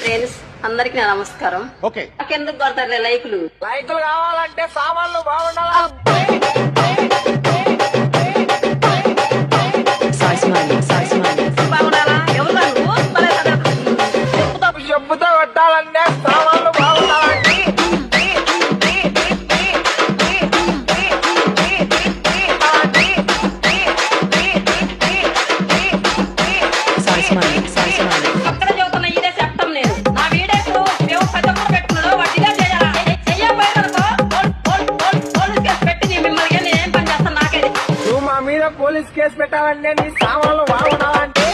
Friends అందరికి నా నమస్కారం. ఓకే, నాకెందుకు కొడతారు లైకులు కావాలంటే సామాన్లు బాగుండాలి. బాగుండాలా? ఎవరు వాళ్ళు? భలే కదా. చెప్పుతో కొట్టాలంటే సామాన్లు బాగుండాలండి. అక్కడ చదువుతున్న ఇదే చెప్తాం నేను. నా వీడియోస్ మేము ప్రతి ఒక్కరు పెట్టుకున్నాడు వాడు ఇదే చేయాలా? చెయ్యకపోయేదనుకో పోలీస్ కేసు పెట్టి మిమ్మల్ని నేను ఏం పని చేస్తాను నాకే. నువ్వు మా మీద పోలీస్ కేసు పెట్టాలంటే నీ సామాన్లు బాగుండాలంటే